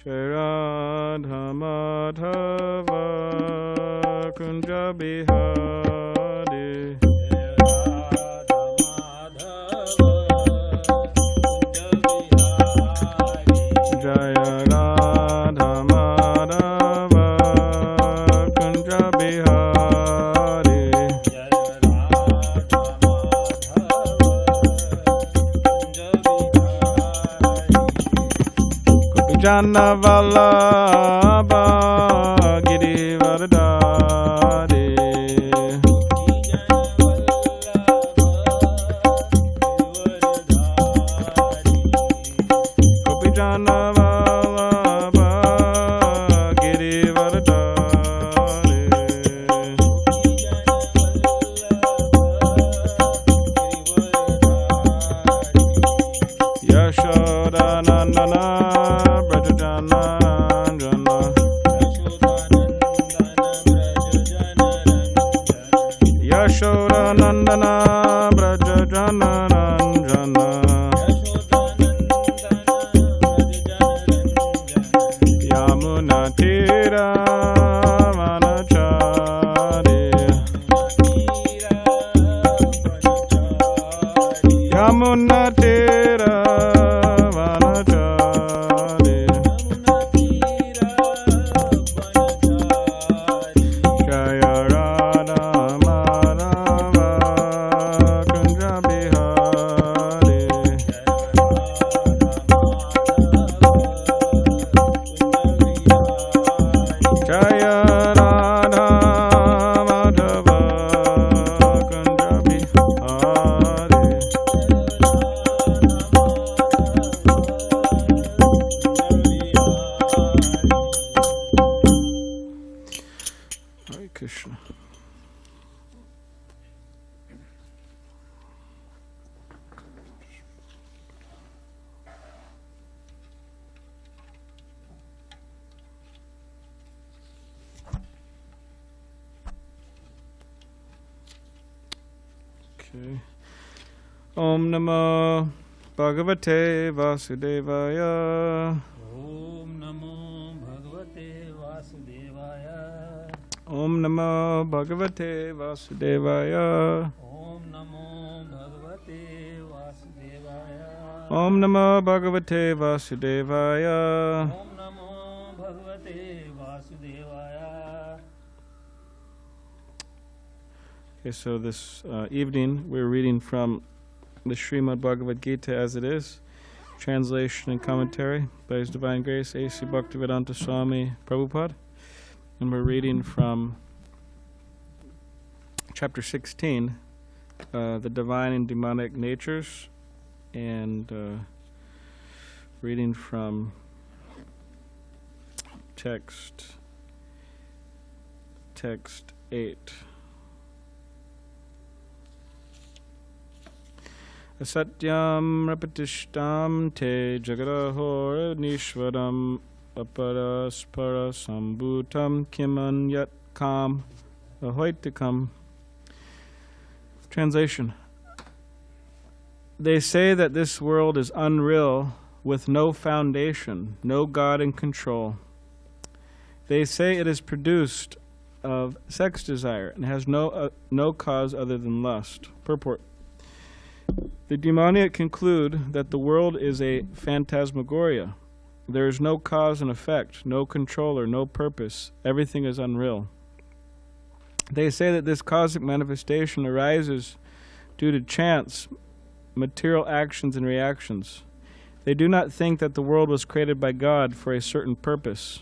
Jai Radha Madhava Kunja Bihari. Jai Radha Madhava Kunja Bihari. Jana Vallabha Girivardhari. Gopi Jana Vallabha Girivardhari. Yashoda Nandana Yashoda Nandana Braja Jana Ranjana. Yamuna Tira Vanachari. Yamuna Tira Vanachari. Jaya Radha Madhava Kunja Bihari. Jaya Radha Madhava Kunja Bihari. Hare Krishna. Okay. Om Namo Bhagavate Vasudevaya. Om Namo Bhagavate Vasudevaya. Om Namo Bhagavate Vasudevaya. Om Namo Bhagavate Vasudevaya. Om Namo Bhagavate Vasudevaya. Om Namo Bhagavate Vasudevaya. Okay, so this evening we're reading from the Srimad Bhagavad Gita as it is, translation and commentary by His Divine Grace A.C. Bhaktivedanta Swami Prabhupada, and we're reading from chapter 16, the divine and demonic natures, and reading from text 8. Asatyam rapatishtam te jagadahor nishvaram aparaspara sambhutam kiman yat kam ahoitikam. Translation. They say that this world is unreal, with no foundation, no God in control. They say it is produced of sex desire and has no cause other than lust. Purport. The demoniac conclude that the world is a phantasmagoria. There is no cause and effect, no controller, no purpose. Everything is unreal. They say that this cosmic manifestation arises due to chance, material actions and reactions. They do not think that the world was created by God for a certain purpose.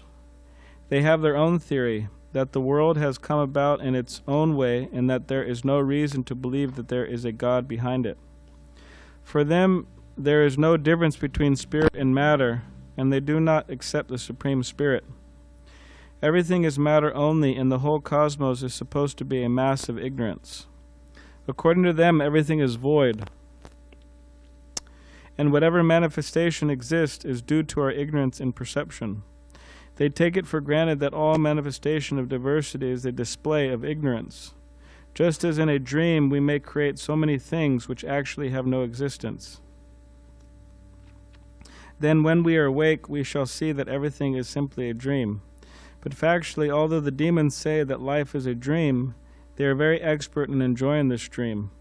They have their own theory, that the world has come about in its own way and that there is no reason to believe that there is a God behind it. For them, there is no difference between spirit and matter, and they do not accept the Supreme Spirit. Everything is matter only, and the whole cosmos is supposed to be a mass of ignorance. According to them, everything is void, and whatever manifestation exists is due to our ignorance in perception. They take it for granted that all manifestation of diversity is a display of ignorance. Just as in a dream we may create so many things which actually have no existence. Then when we are awake, we shall see that everything is simply a dream. But factually, although the demons say that life is a dream, they are very expert in enjoying this dream.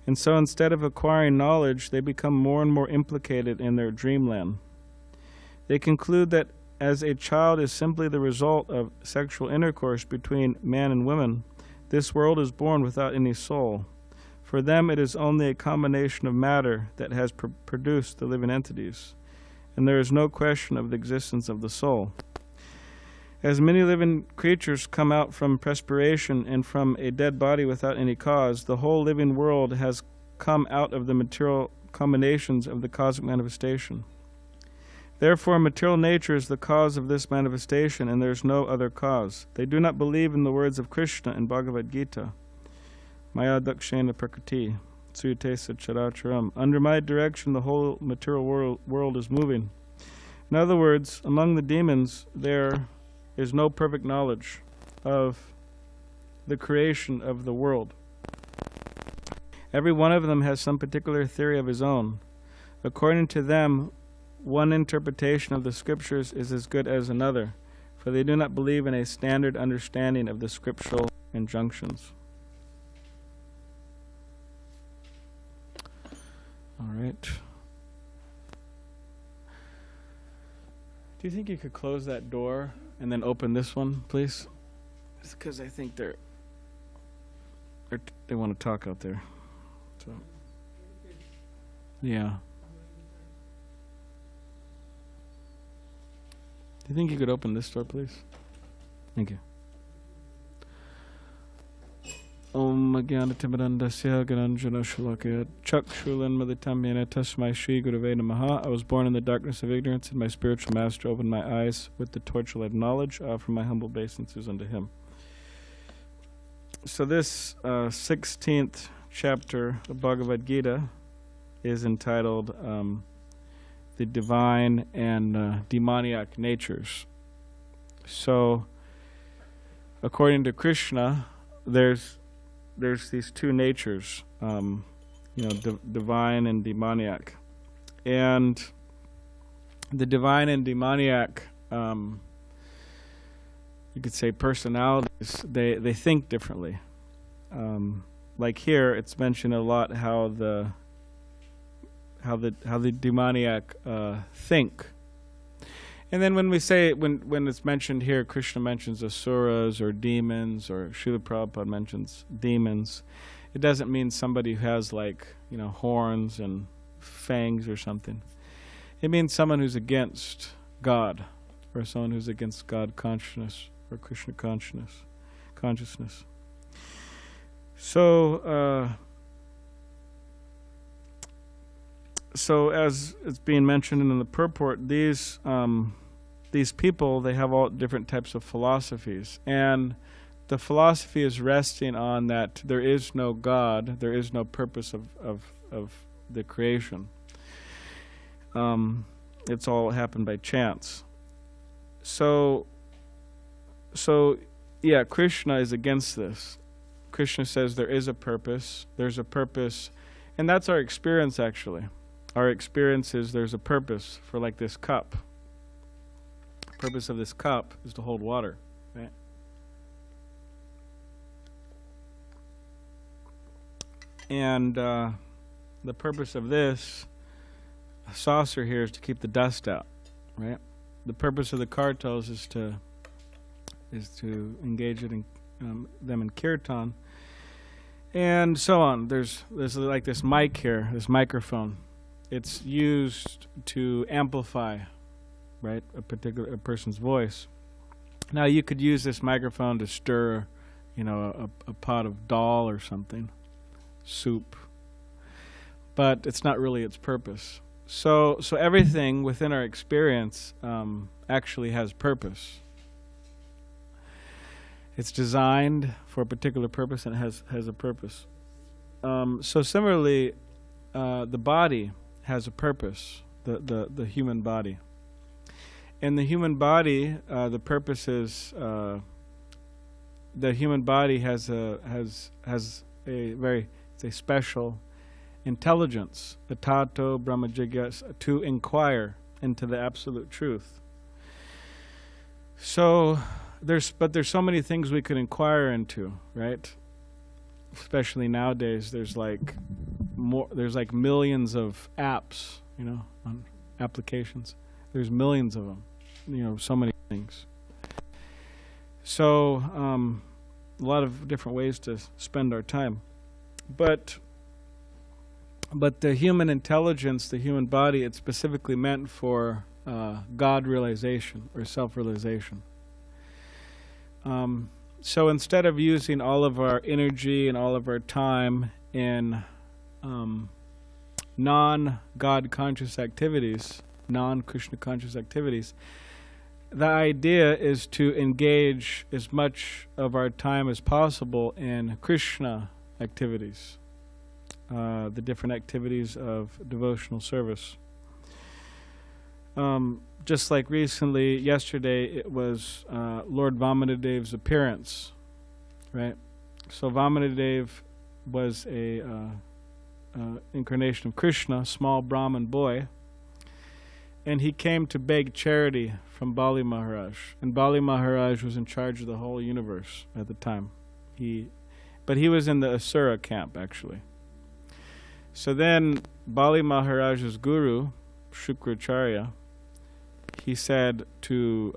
And so instead of acquiring knowledge, they become more and more implicated in their dreamland. They conclude that as a child is simply the result of sexual intercourse between man and woman, this world is born without any soul. For them, it is only a combination of matter that has produced the living entities, and there is no question of the existence of the soul. As many living creatures come out from perspiration and from a dead body without any cause, the whole living world has come out of the material combinations of the cosmic manifestation. Therefore, material nature is the cause of this manifestation, and there is no other cause. They do not believe in the words of Krishna in Bhagavad Gita. Maya dakshena prakriti, suyate characharam. Under my direction, the whole material world is moving. In other words, among the demons, there is no perfect knowledge of the creation of the world. Every one of them has some particular theory of his own. According to them, one interpretation of the scriptures is as good as another, for they do not believe in a standard understanding of the scriptural injunctions. All right. Do you think you could close that door and then open this one, please? It's because I think they want to talk out there. So, yeah. Do you think you could open this door, please? Thank you. Om Jnanatimidandasya Gananjana Shulakaya Chakshulan Maditamyana Tasmai Shri Gurave Namaha. I was born in the darkness of ignorance, and my spiritual master opened my eyes with the torchlight of knowledge. I offer my humble obeisances unto him. So this 16th chapter of Bhagavad Gita is entitled The Divine and Demoniac Natures. So, according to Krishna, there's these two natures, divine and demoniac. And the divine and demoniac, you could say personalities, they think differently. Like here, it's mentioned a lot how the demoniac think. And then when we say, when it's mentioned here, Krishna mentions asuras or demons, or Srila Prabhupada mentions demons, it doesn't mean somebody who has horns and fangs or something. It means someone who's against God, or someone who's against God consciousness, or Krishna consciousness. So as it's being mentioned in the purport, these people, they have all different types of philosophies, and the philosophy is resting on that there is no God, there is no purpose of the creation. It's all happened by chance. So yeah, Krishna is against this. Krishna says there is a purpose, there's a purpose, and that's our experience actually. Our experience is there's a purpose for this cup. The purpose of this cup is to hold water, right? And the purpose of this saucer here is to keep the dust out, right? The purpose of the kartals is to engage it in them in kirtan, and so on. There's this mic here, this microphone. It's used to amplify, right, a person's voice. Now you could use this microphone to stir, a pot of dal or something, soup, but it's not really its purpose. So everything within our experience actually has purpose. It's designed for a particular purpose, and it has a purpose. So similarly, the body has a purpose, the human body. In the human body, the purpose is the human body has a very special intelligence, the tato brahma jigyas, to inquire, into the absolute truth. So there's so many things we could inquire into, right? Especially nowadays, there's like millions of apps, on applications. There's millions of them, so many things. So a lot of different ways to spend our time. But the human intelligence, the human body, it's specifically meant for God realization or self-realization. So instead of using all of our energy and all of our time in non-God conscious activities, non-Krishna conscious activities, the idea is to engage as much of our time as possible in Krishna activities, the different activities of devotional service. Just like recently, yesterday, it was Lord Vamanadev's appearance, right? So Vamanadev was a incarnation of Krishna, small Brahmin boy, and he came to beg charity from Bali Maharaj. And Bali Maharaj was in charge of the whole universe at the time. But he was in the Asura camp, actually. So then Bali Maharaj's guru, Shukracharya, he said to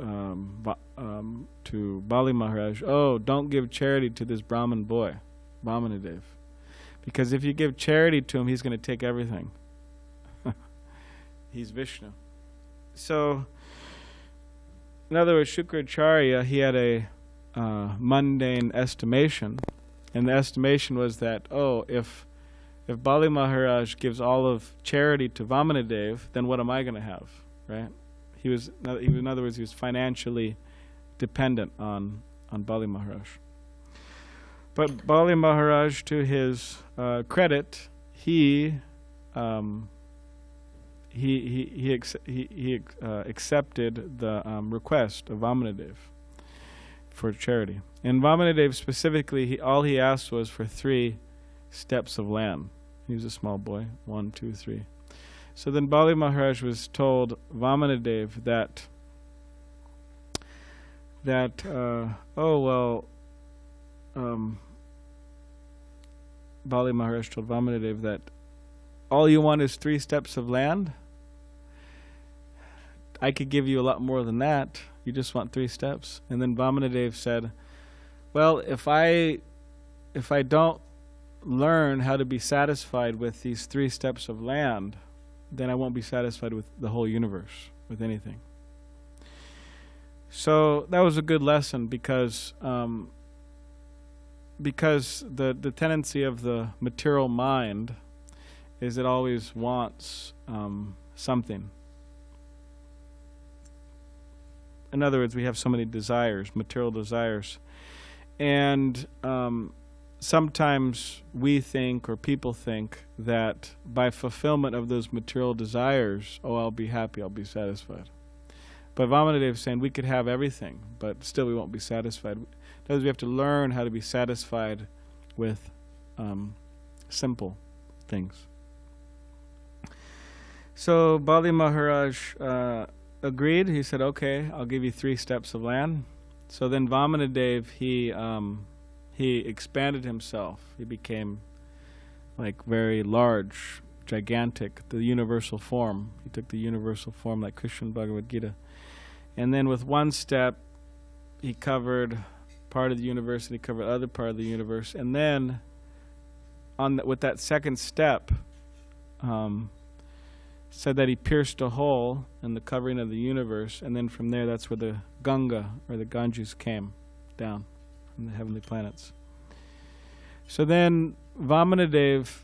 Bali Maharaj, "Oh, don't give charity to this Brahmin boy, Vamanadev, because if you give charity to him, he's going to take everything." He's Vishnu. So, in other words, Shukracharya, he had a mundane estimation, and the estimation was that, if Bali Maharaj gives all of charity to Vamanadev, then what am I going to have, right? In other words, he was financially dependent on Bali Maharaj. But Bali Maharaj, to his credit, he accepted the request of Vamanadev for charity. And Vamanadev specifically, all he asked was for 3 steps of land. He was a small boy, 1, 2, 3. So then Bali Maharaj was told Vamanadev that Bali Maharaj told Vamanadev that all you want is 3 steps of land. I could give you a lot more than that. You just want 3 steps. And then Vamanadev said, well, if I don't learn how to be satisfied with these 3 steps of land, then I won't be satisfied with the whole universe, with anything. So that was a good lesson because the tendency of the material mind is it always wants something. In other words, we have so many desires, material desires. And sometimes we think, or people think, that by fulfillment of those material desires, I'll be happy, I'll be satisfied. But Vamanadev is saying we could have everything, but still we won't be satisfied. Because we have to learn how to be satisfied with simple things. So Bali Maharaj agreed. He said, okay, I'll give you 3 steps of land. So then Vamanadev, he expanded himself. He became like very large, gigantic, the universal form. He took the universal form like Krishna in Bhagavad Gita. And then with 1 step, he covered part of the universe and he covered other part of the universe. And then with that 2nd step, said that he pierced a hole in the covering of the universe, and then from there, that's where the Ganga, or the Ganges, came down from the heavenly planets. So then Vamanadev,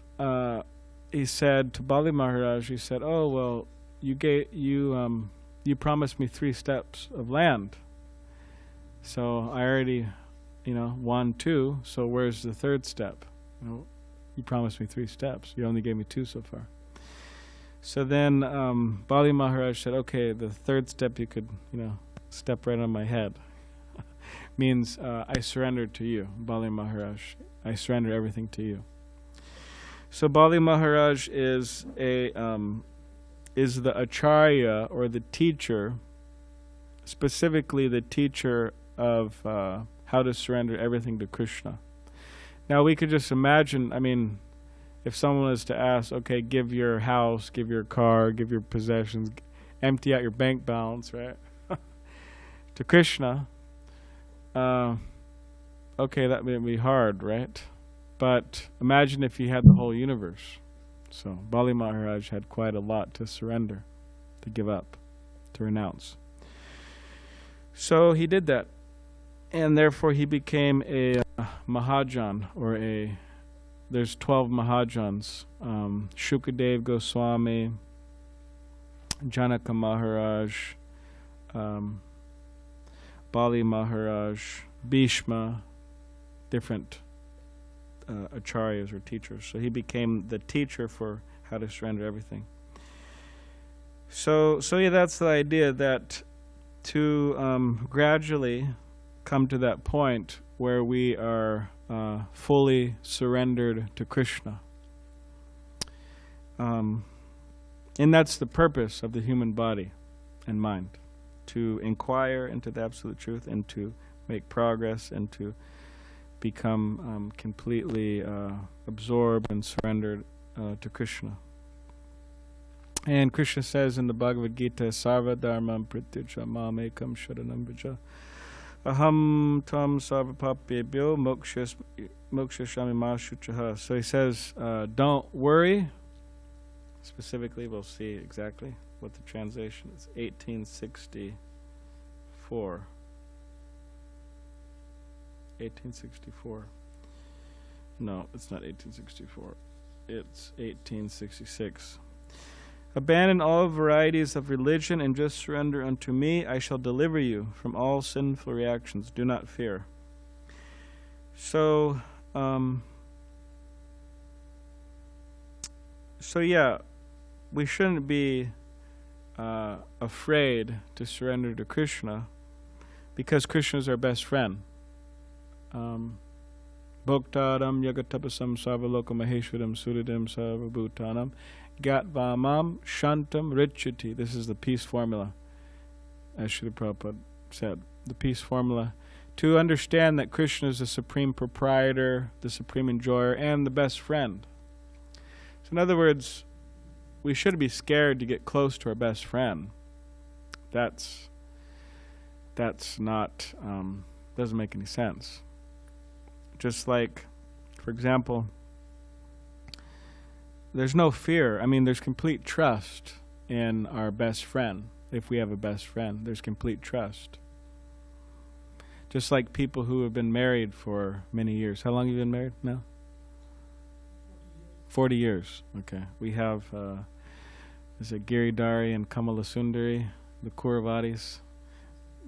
he said to Bali Maharaj, he said, oh, well, you promised me 3 steps of land. So I already, 1, 2, so where's the 3rd step? You promised me 3 steps. You only gave me 2 so far. So then Bali Maharaj said, okay, the 3rd step you could, step right on my head. Means I surrender to you, Bali Maharaj. I surrender everything to you. So Bali Maharaj is a is the acharya, or the teacher, specifically the teacher of how to surrender everything to Krishna. Now we could just imagine, I mean, if someone was to ask, okay, give your house, give your car, give your possessions, empty out your bank balance, right? To Krishna, okay, that may be hard, right? But imagine if he had the whole universe. So Bali Maharaj had quite a lot to surrender, to give up, to renounce. So he did that. And therefore he became a Mahajan, or there's 12 Mahajans. Shukadev Goswami, Janaka Maharaj, Bali Maharaj, Bhishma, different acharyas or teachers. So he became the teacher for how to surrender everything. So yeah, that's the idea, that to gradually come to that point where we are fully surrendered to Krishna. And that's the purpose of the human body and mind, to inquire into the absolute truth and to make progress and to become completely absorbed and surrendered to Krishna. And Krishna says in the Bhagavad Gita, Sarva dharmam prityaja mamekam sharanam vraja aham tam sarva papebhyo mokshashami ma shuchaha. So he says, don't worry. Specifically, we'll see exactly what the translation is. 1864. 1864. No, it's not 1864. It's 1866. Abandon all varieties of religion and just surrender unto me. I shall deliver you from all sinful reactions. Do not fear. So yeah, we shouldn't be afraid to surrender to Krishna, because Krishna is our best friend. Bhoktaram yagatapasam sarvaloka maheshwaram suridam sarvabhutanam gatvamam shantam richati. This is the peace formula, as Srila Prabhupada said. The peace formula. To understand that Krishna is the supreme proprietor, the supreme enjoyer, and the best friend. So in other words, we shouldn't be scared to get close to our best friend. That's not, doesn't make any sense. Just like, for example, there's no fear. I mean, there's complete trust in our best friend. If we have a best friend, there's complete trust. Just like people who have been married for many years. How long have you been married now? 40 years. Okay. We have, is it Giridhari and Kamala Sundari, the Kauravadis?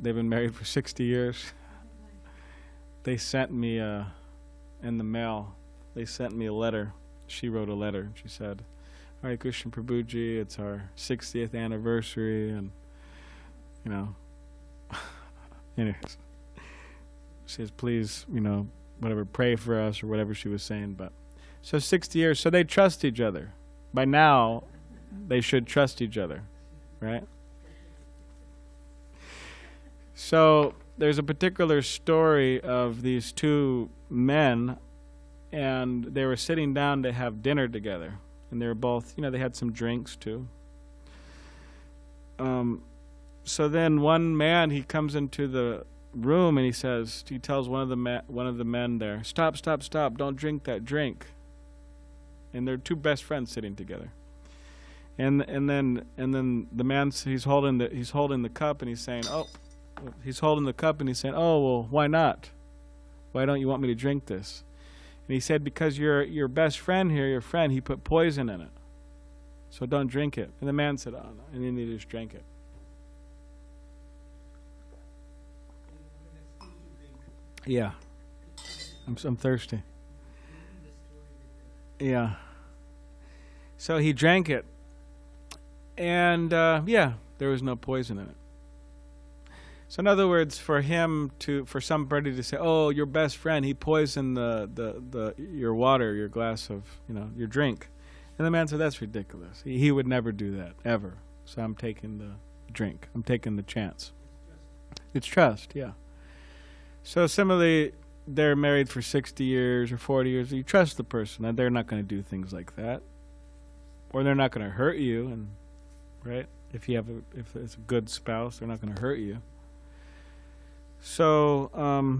They've been married for 60 years. They sent me, in the mail, they sent me a letter. She wrote a letter. She said, Hare Krishna Prabhuji, it's our 60th anniversary, and, you know, anyways. She says, please, you know, whatever, pray for us, or whatever she was saying. But so 60 years, so they trust each other. By now, they should trust each other, right? So there's a particular story of these two men, and they were sitting down to have dinner together. And they were both, you know, they had some drinks too. So then one man, he comes into the room and he tells one of the men there, stop, don't drink that drink. And they're two best friends sitting together. And then the man, he's holding the cup and he's saying, oh, well, why not? Why don't you want me to drink this? And he said, because your best friend here, your friend, he put poison in it. So don't drink it. And the man said, oh no. And then he just drank it. Yeah. I'm thirsty. Yeah. So he drank it. And yeah, there was no poison in it. So in other words, for somebody to say, oh, your best friend, he poisoned your water, your glass of, you know, your drink. And the man said, that's ridiculous. He would never do that, ever. So I'm taking the drink. I'm taking the chance. It's trust, yeah. So similarly, they're married for 60 years or 40 years. You trust the person that they're not going to do things like that. Or they're not going to hurt you, and right? If it's a good spouse, they're not going to hurt you. So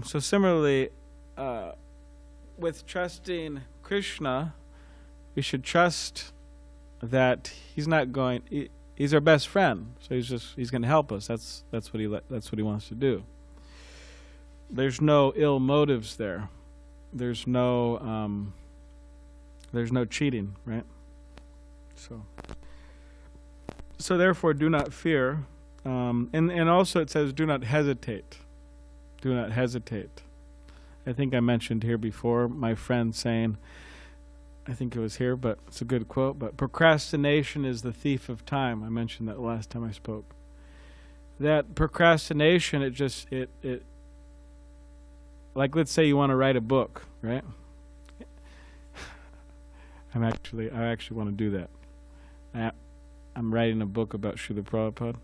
similarly, with trusting Krishna, we should trust that he's not going. He's our best friend, so he's going to help us. That's what he wants to do. There's no ill motives there. There's no cheating, right? So therefore, do not fear, and also it says, do not hesitate. Do not hesitate. I think I mentioned here before my friend saying, I think it was here, but it's a good quote, but procrastination is the thief of time. I mentioned that last time I spoke. That procrastination, it like, let's say you want to write a book, right? I actually want to do that. I'm writing a book about Srila Prabhupada.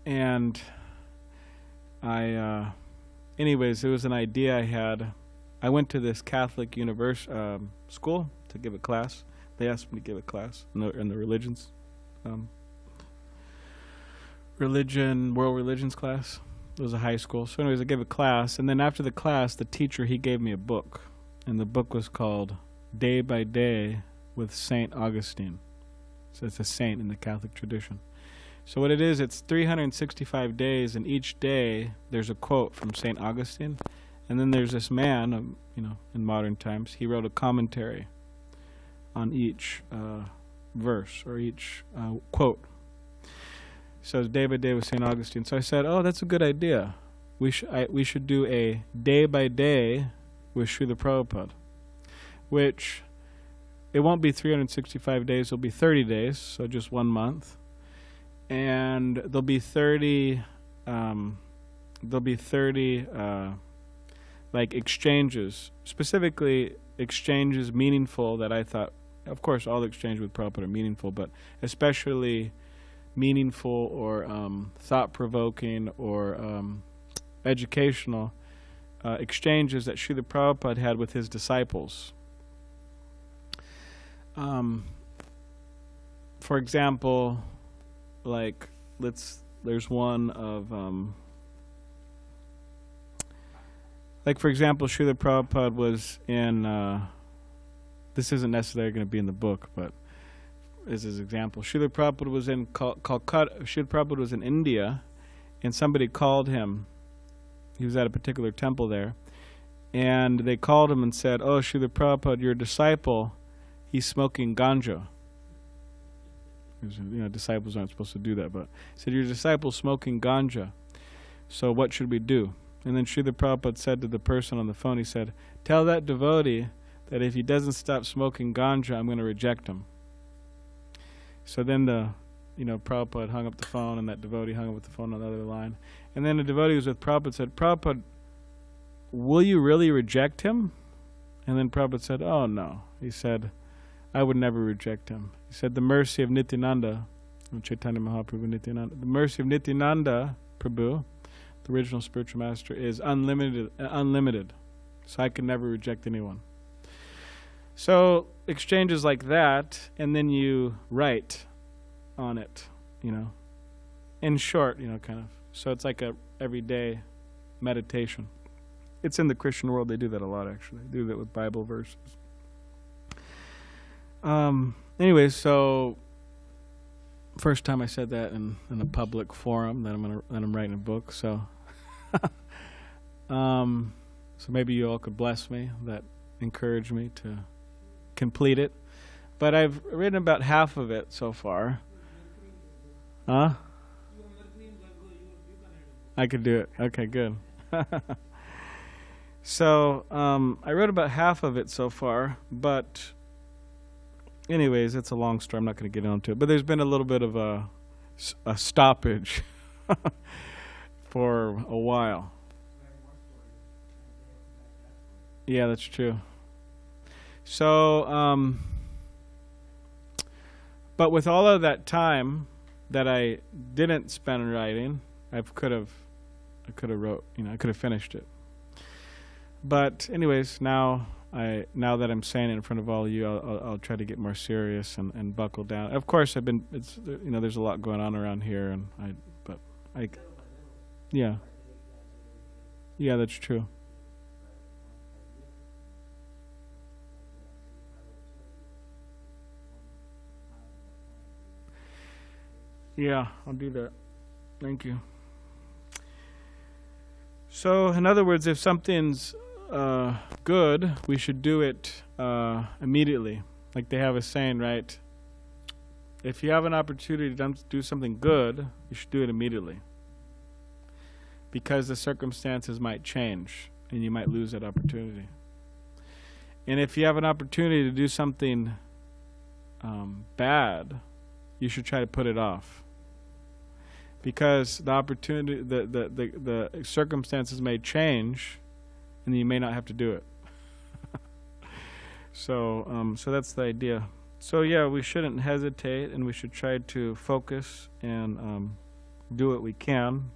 And anyways, it was an idea I had. I went to this Catholic school to give a class. They asked me to give a class in the religions, world religions class. It was a high school. So anyways, I gave a class, and then after the class, the teacher, he gave me a book, and the book was called Day by Day with Saint Augustine. So it's a saint in the Catholic tradition. So what it is, it's 365 days, and each day there's a quote from Saint Augustine, and then there's this man, in modern times, he wrote a commentary on each verse or each quote. So it's Day by Day with Saint Augustine. So I said, oh, that's a good idea. We should do a Day by Day with Srila Prabhupada, which it won't be 365 days, it'll be 30 days, so just 1 month. And there'll be 30 like exchanges, specifically exchanges meaningful that I thought, of course all the exchanges with Prabhupada are meaningful, but especially meaningful or thought-provoking or educational exchanges that Srila Prabhupada had with his disciples. For example, like there's one of like for example, Srila Prabhupada was in this isn't necessarily going to be in the book, but as his example, Srila Prabhupada was in Calcutta. Srila Prabhupada was in India, and somebody called him. He was at a particular temple there, and they called him and said, "Oh, Srila Prabhupada, your disciple, he's smoking ganja." Disciples aren't supposed to do that, but he said, your disciple's smoking ganja, so what should we do? And then Srila Prabhupada said to the person on the phone, he said, tell that devotee that if he doesn't stop smoking ganja, I'm going to reject him. So then Prabhupada hung up the phone, and that devotee hung up the phone on the other line. And then the devotee who was with Prabhupada said, Prabhupada, will you really reject him? And then Prabhupada said, oh no. He said, I would never reject him. He said, the mercy of Nityananda, Chaitanya Mahaprabhu Nityananda, the mercy of Nityananda Prabhu, the original spiritual master, is unlimited. So I can never reject anyone. So exchanges like that, and then you write on it, in short, kind of. So it's like a everyday meditation. It's in the Christian world, they do that a lot, actually. They do that with Bible verses. Anyway, so first time I said that in a public forum that I'm writing a book. So, so maybe you all could bless me, that encourage me to complete it. But I've written about half of it so far. Huh? I could do it. Okay, good. So I wrote about half of it so far, but anyways, it's a long story. I'm not going to get into it. But there's been a little bit of a stoppage for a while. Yeah, that's true. So, but with all of that time that I didn't spend writing, I could have wrote, I could have finished it. But anyways, now that I'm saying it in front of all of you, I'll try to get more serious and buckle down. Of course, there's a lot going on around here, yeah, that's true. Yeah, I'll do that. Thank you. So, in other words, if something's good, we should do it immediately. Like they have a saying, right? If you have an opportunity to do something good, you should do it immediately. Because the circumstances might change, and you might lose that opportunity. And if you have an opportunity to do something bad, you should try to put it off. Because the opportunity, the circumstances may change, and you may not have to do it. So that's the idea. So yeah, we shouldn't hesitate, and we should try to focus and do what we can,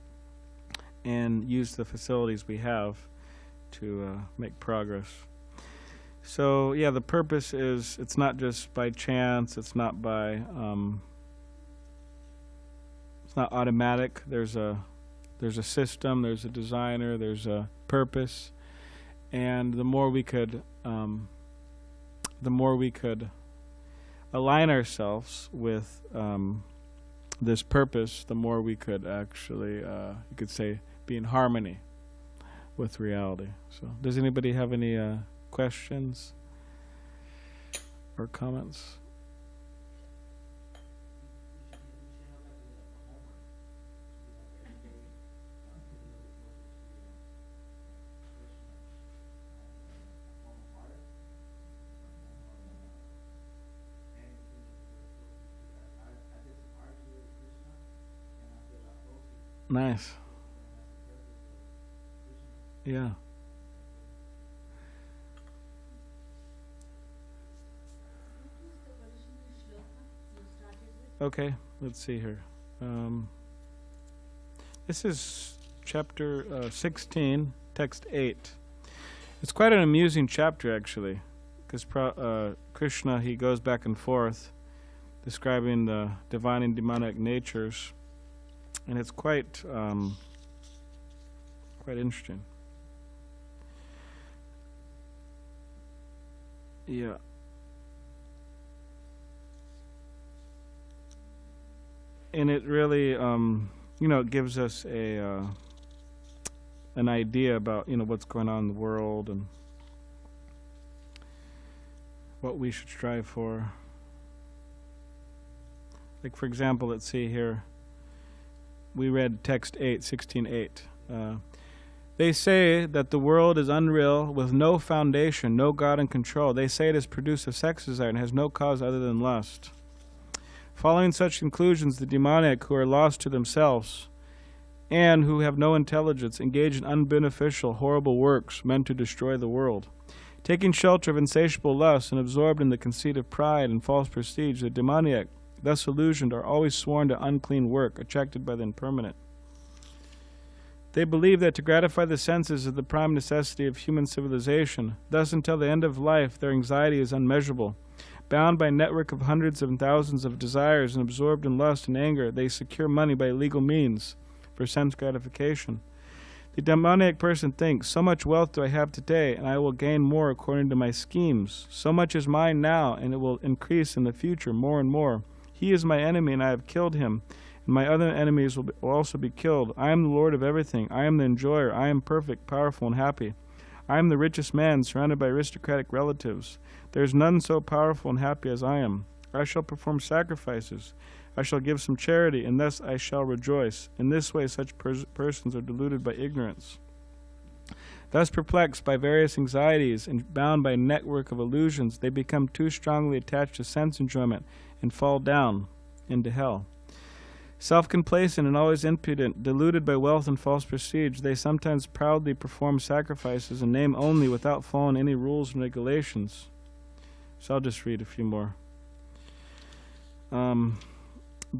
and use the facilities we have to make progress. So yeah, the purpose is, it's not just by chance, it's not by it's not automatic. There's a system, there's a designer, there's a purpose, and the more we could align ourselves with this purpose, the more we could actually, you could say, be in harmony with reality. So, does anybody have any questions or comments? Nice. Yeah. Okay, let's see here. This is chapter 16, text 8. It's quite an amusing chapter, actually, because Krishna, he goes back and forth describing the divine and demonic natures, and it's quite interesting. Yeah. And it really, it gives us an idea about, what's going on in the world and what we should strive for. Like, for example, let's see here. We read text 8, 16:8. They say that the world is unreal, with no foundation, no God in control. They say it is produced of sex desire and has no cause other than lust. Following such conclusions, the demoniac, who are lost to themselves and who have no intelligence, engage in unbeneficial, horrible works meant to destroy the world. Taking shelter of insatiable lust and absorbed in the conceit of pride and false prestige, the demoniac, thus illusioned, are always sworn to unclean work, attracted by the impermanent. They believe that to gratify the senses is the prime necessity of human civilization. Thus, until the end of life, their anxiety is unmeasurable. Bound by a network of hundreds and thousands of desires and absorbed in lust and anger, they secure money by illegal means for sense gratification. The demoniac person thinks, so much wealth do I have today, and I will gain more according to my schemes. So much is mine now, and it will increase in the future more and more. He is my enemy, and I have killed him, and my other enemies will also be killed. I am the Lord of everything. I am the enjoyer. I am perfect, powerful, and happy. I am the richest man, surrounded by aristocratic relatives. There is none so powerful and happy as I am. I shall perform sacrifices. I shall give some charity, and thus I shall rejoice. In this way such persons are deluded by ignorance. Thus perplexed by various anxieties and bound by a network of illusions, they become too strongly attached to sense enjoyment and fall down into hell. Self-complacent and always impudent, deluded by wealth and false prestige, they sometimes proudly perform sacrifices in name only without following any rules and regulations. So I'll just read a few more.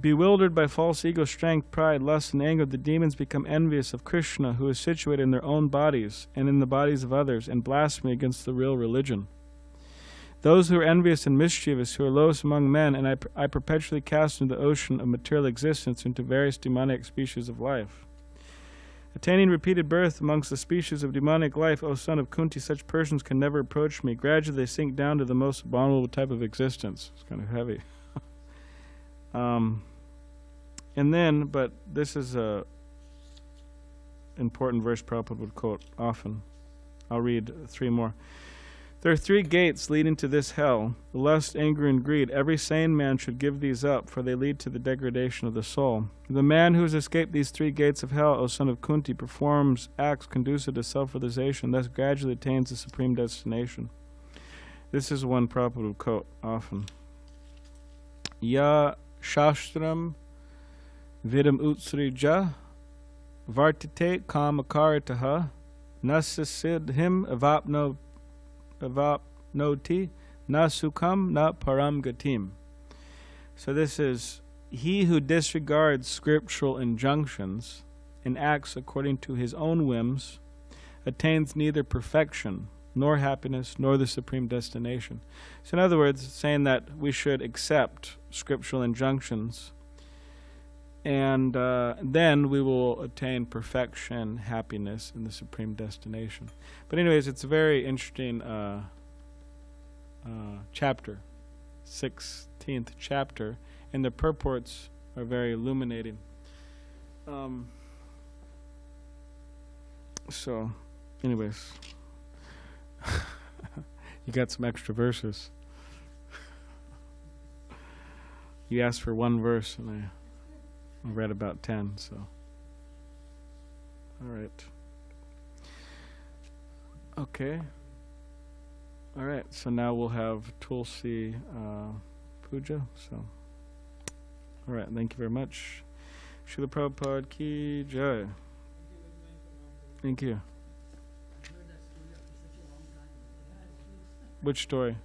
Bewildered by false ego, strength, pride, lust, and anger, the demons become envious of Krishna, who is situated in their own bodies and in the bodies of others, and blaspheme against the real religion. Those who are envious and mischievous, who are lowest among men, and I perpetually cast into the ocean of material existence into various demonic species of life. Attaining repeated birth amongst the species of demonic life, O son of Kunti, such persons can never approach me. Gradually they sink down to the most abominable type of existence. It's kind of heavy. And then, but this is a important verse Prabhupada would quote often. I'll read 3 more. There are 3 gates leading to this hell: lust, anger, and greed. Every sane man should give these up, for they lead to the degradation of the soul. The man who has escaped these 3 gates of hell, O son of Kunti, performs acts conducive to self-realization, thus gradually attains the supreme destination. This is one Prabhupada would quote often. Ya Shastram Vidam Utsrija Vartate Kamakaritaha Nasasidhim Avapnoti Nasukam Na Param Gatim. So this is, he who disregards scriptural injunctions and acts according to his own whims attains neither perfection nor happiness, nor the supreme destination. So in other words, saying that we should accept scriptural injunctions, and then we will attain perfection, happiness, and the supreme destination. But anyways, it's a very interesting chapter, 16th chapter, and the purports are very illuminating. So, anyways, you got some extra verses. You asked for 1 verse, and I read about 10, so. All right. Okay. All right, so now we'll have Tulsi Puja, so. All right, thank you very much. Srila Prabhupada ki jai. Thank you. Which story?